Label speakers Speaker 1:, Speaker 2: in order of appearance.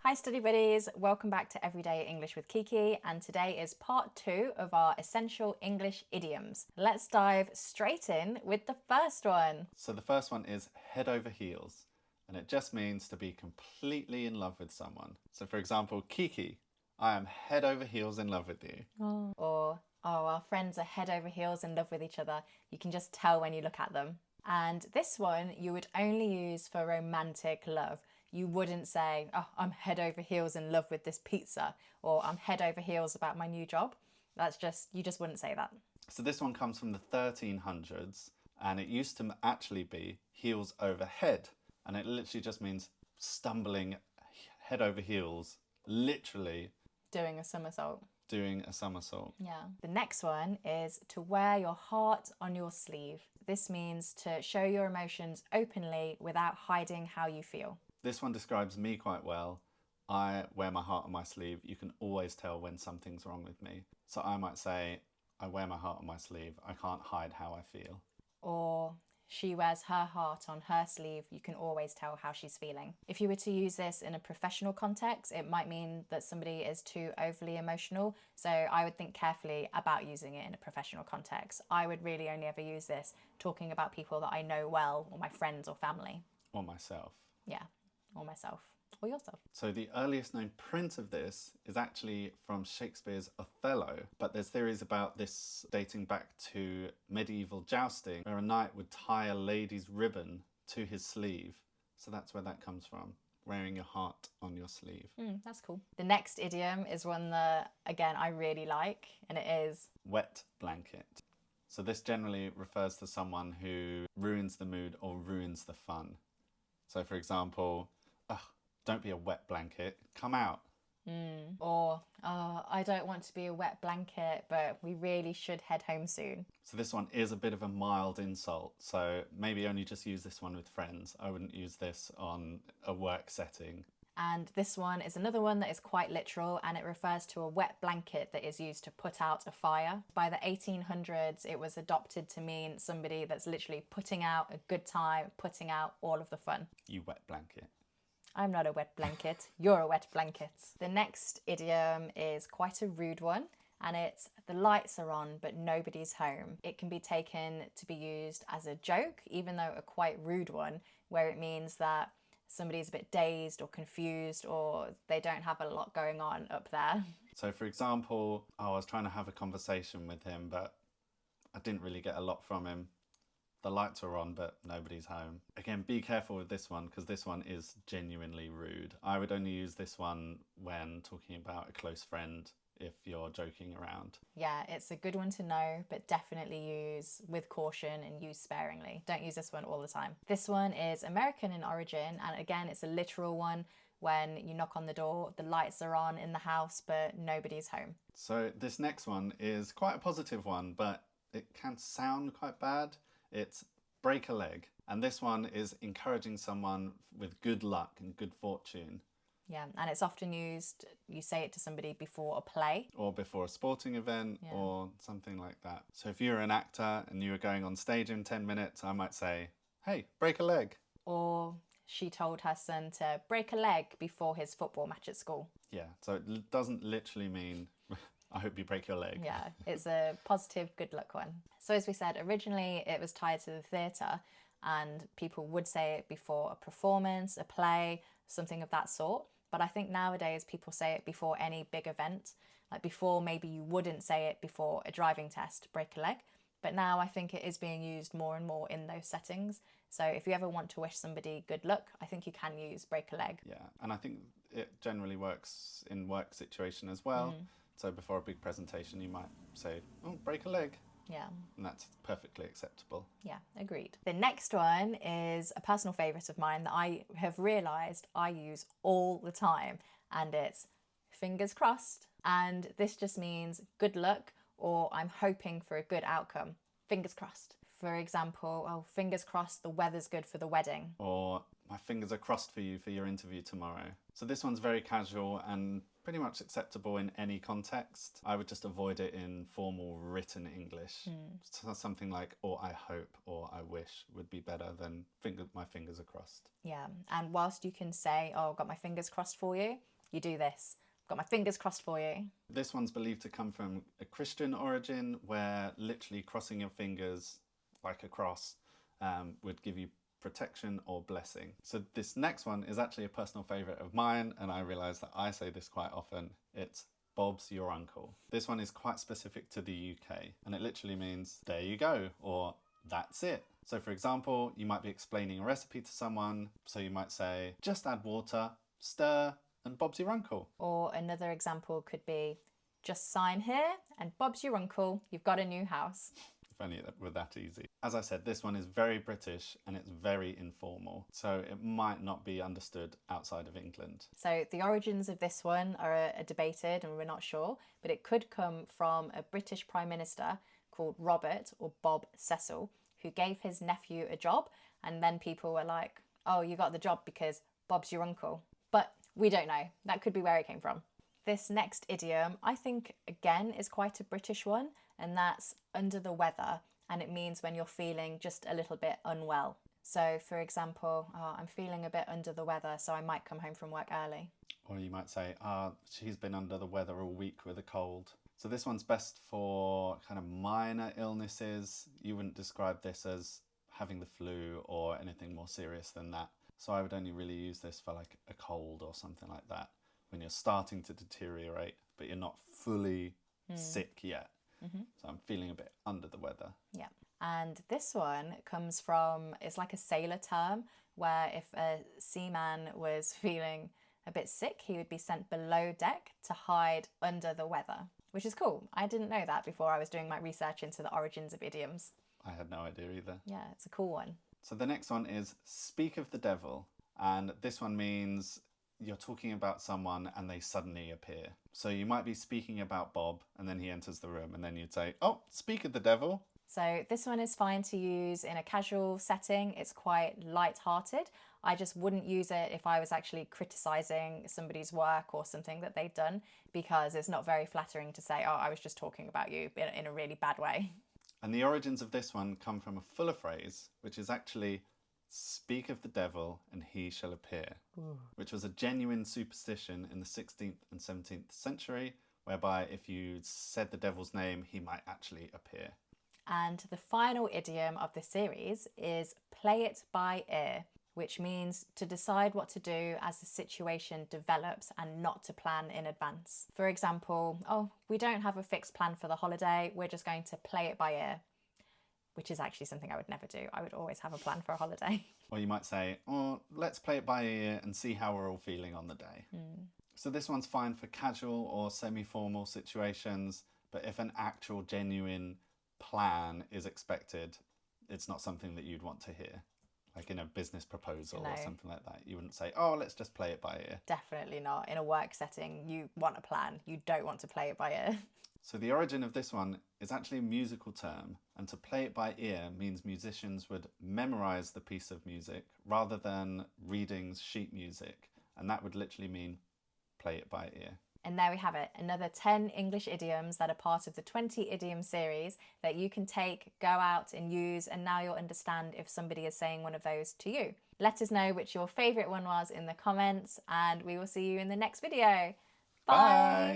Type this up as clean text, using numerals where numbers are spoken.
Speaker 1: Hi study buddies, welcome back to Everyday English with Kiki, and today is part 2 of our essential English idioms. Let's dive straight in with the first one.
Speaker 2: So the first one is head over heels, and it just means to be completely in love with someone. So for example, Kiki, I am head over heels in love with you.
Speaker 1: Or, our friends are head over heels in love with each other. You can just tell when you look at them. And this one you would only use for romantic love. You wouldn't say, oh, I'm head over heels in love with this pizza, or I'm head over heels about my new job. You just wouldn't say that.
Speaker 2: So this one comes from the 1300s, and it used to actually be heels over head, and it literally just means stumbling head over heels, literally
Speaker 1: Doing a somersault.
Speaker 2: doing a somersault.
Speaker 1: Yeah. The next one is to wear your heart on your sleeve. This means to show your emotions openly without hiding how you feel.
Speaker 2: This one describes me quite well. I wear my heart on my sleeve. You can always tell when something's wrong with me. So I might say, I wear my heart on my sleeve. I can't hide how I feel.
Speaker 1: Or she wears her heart on her sleeve. You can always tell how she's feeling. If you were to use this in a professional context, it might mean that somebody is too overly emotional. So I would think carefully about using it in a professional context. I would really only ever use this talking about people that I know well, or my friends or family.
Speaker 2: Or myself.
Speaker 1: Yeah, or myself. Or yourself.
Speaker 2: So the earliest known print of this is actually from Shakespeare's Othello, but there's theories about this dating back to medieval jousting, where a knight would tie a lady's ribbon to his sleeve. So that's where that comes from, wearing your heart on your sleeve.
Speaker 1: That's cool. The next idiom is one that, again, I really like, and it is
Speaker 2: wet blanket. So this generally refers to someone who ruins the mood or ruins the fun. So for example, don't be a wet blanket, come out.
Speaker 1: Or, I don't want to be a wet blanket, but we really should head home soon.
Speaker 2: So this one is a bit of a mild insult, so maybe only just use this one with friends. I wouldn't use this on a work setting.
Speaker 1: And this one is another one that is quite literal, and it refers to a wet blanket that is used to put out a fire. By the 1800s, it was adopted to mean somebody that's literally putting out a good time, putting out all of the fun.
Speaker 2: You wet blanket.
Speaker 1: I'm not a wet blanket, you're a wet blanket. The next idiom is quite a rude one, and it's the lights are on but nobody's home. It can be taken to be used as a joke, even though a quite rude one, where it means that somebody's a bit dazed or confused, or they don't have a lot going on up there.
Speaker 2: So for example, I was trying to have a conversation with him, but I didn't really get a lot from him. The lights are on, but nobody's home. Again, be careful with this one, because this one is genuinely rude. I would only use this one when talking about a close friend, if you're joking around.
Speaker 1: Yeah, it's a good one to know, but definitely use with caution and use sparingly. Don't use this one all the time. This one is American in origin, and again, it's a literal one. When you knock on the door, the lights are on in the house, but nobody's home.
Speaker 2: So this next one is quite a positive one, but it can sound quite bad. It's break a leg. And this one is encouraging someone with good luck and good fortune.
Speaker 1: Yeah, and it's often used, you say it to somebody before a play.
Speaker 2: Or before a sporting event, or something like that. So if you're an actor and you were going on stage in 10 minutes, I might say, hey, break a leg.
Speaker 1: Or she told her son to break a leg before his football match at school.
Speaker 2: Yeah, so it doesn't literally mean I hope you break your leg.
Speaker 1: Yeah, it's a positive good luck one. So as we said, originally it was tied to the theatre, and people would say it before a performance, a play, something of that sort. But I think nowadays people say it before any big event. Like before, maybe you wouldn't say it before a driving test, break a leg. But now I think it is being used more and more in those settings. So if you ever want to wish somebody good luck, I think you can use break a leg.
Speaker 2: Yeah, and I think it generally works in work situation as well. So before a big presentation, you might say, oh, break a leg.
Speaker 1: Yeah.
Speaker 2: And that's perfectly acceptable.
Speaker 1: Yeah, agreed. The next one is a personal favourite of mine that I have realised I use all the time, and it's fingers crossed. And this just means good luck, or I'm hoping for a good outcome. Fingers crossed. For example, oh, fingers crossed the weather's good for the wedding.
Speaker 2: Or my fingers are crossed for you for your interview tomorrow. So this one's very casual and pretty much acceptable in any context. I would just avoid it in formal written English. So something like, or I hope, or I wish would be better than my fingers are crossed.
Speaker 1: Yeah, and whilst you can say, oh, I've got my fingers crossed for you, you do this. Got my fingers crossed for you.
Speaker 2: This one's believed to come from a Christian origin where literally crossing your fingers like a cross would give you protection or blessing. So this next one is actually a personal favourite of mine, and I realise that I say this quite often. It's Bob's your uncle. This one is quite specific to the UK, and it literally means there you go, or that's it. So for example, you might be explaining a recipe to someone, so you might say, just add water, stir, and Bob's your uncle.
Speaker 1: Or another example could be, just sign here and Bob's your uncle, you've got a new house.
Speaker 2: If only it were that easy. As I said, this one is very British and it's very informal, so it might not be understood outside of England.
Speaker 1: So the origins of this one are debated and we're not sure, but it could come from a British Prime Minister called Robert or Bob Cecil, who gave his nephew a job, and then people were like, oh, you got the job because Bob's your uncle. But we don't know. That could be where it came from. This next idiom, I think, again, is quite a British one, and that's under the weather, and it means when you're feeling just a little bit unwell. So, for example, oh, I'm feeling a bit under the weather, so I might come home from work early.
Speaker 2: Or you might say, she's been under the weather all week with a cold. So this one's best for kind of minor illnesses. You wouldn't describe this as having the flu or anything more serious than that. So I would only really use this for like a cold or something like that, when you're starting to deteriorate, but you're not fully sick yet. So I'm feeling a bit under the weather.
Speaker 1: Yeah. And this one comes from, it's like a sailor term, where if a seaman was feeling a bit sick, he would be sent below deck to hide under the weather, which is cool. I didn't know that before I was doing my research into the origins of idioms.
Speaker 2: I had no idea either.
Speaker 1: Yeah, it's a cool one.
Speaker 2: So the next one is speak of the devil. And this one means you're talking about someone and they suddenly appear. So you might be speaking about Bob and then he enters the room and then you'd say, oh, speak of the devil.
Speaker 1: So this one is fine to use in a casual setting. It's quite light-hearted. I just wouldn't use it if I was actually criticising somebody's work or something that they'd done, because it's not very flattering to say, oh, I was just talking about you in a really bad way.
Speaker 2: And the origins of this one come from a fuller phrase, which is actually speak of the devil and he shall appear, which was a genuine superstition in the 16th and 17th century, whereby if you said the devil's name, he might actually appear.
Speaker 1: And the final idiom of this series is play it by ear, which means to decide what to do as the situation develops and not to plan in advance. For example, oh, we don't have a fixed plan for the holiday, we're just going to play it by ear, which is actually something I would never do. I would always have a plan for a holiday.
Speaker 2: Or you might say, oh, let's play it by ear and see how we're all feeling on the day. So this one's fine for casual or semi-formal situations, but if an actual genuine plan is expected, it's not something that you'd want to hear. Like in a business proposal or something like that. You wouldn't say, oh, let's just play it by ear.
Speaker 1: Definitely not. In a work setting, you want a plan. You don't want to play it by ear.
Speaker 2: So the origin of this one is actually a musical term, and to play it by ear means musicians would memorize the piece of music rather than reading sheet music, and that would literally mean play it by ear.
Speaker 1: And there we have it, another 10 English idioms that are part of the 20 idiom series that you can take, go out and use, and now you'll understand if somebody is saying one of those to you. Let us know which your favourite one was in the comments, and we will see you in the next video. Bye!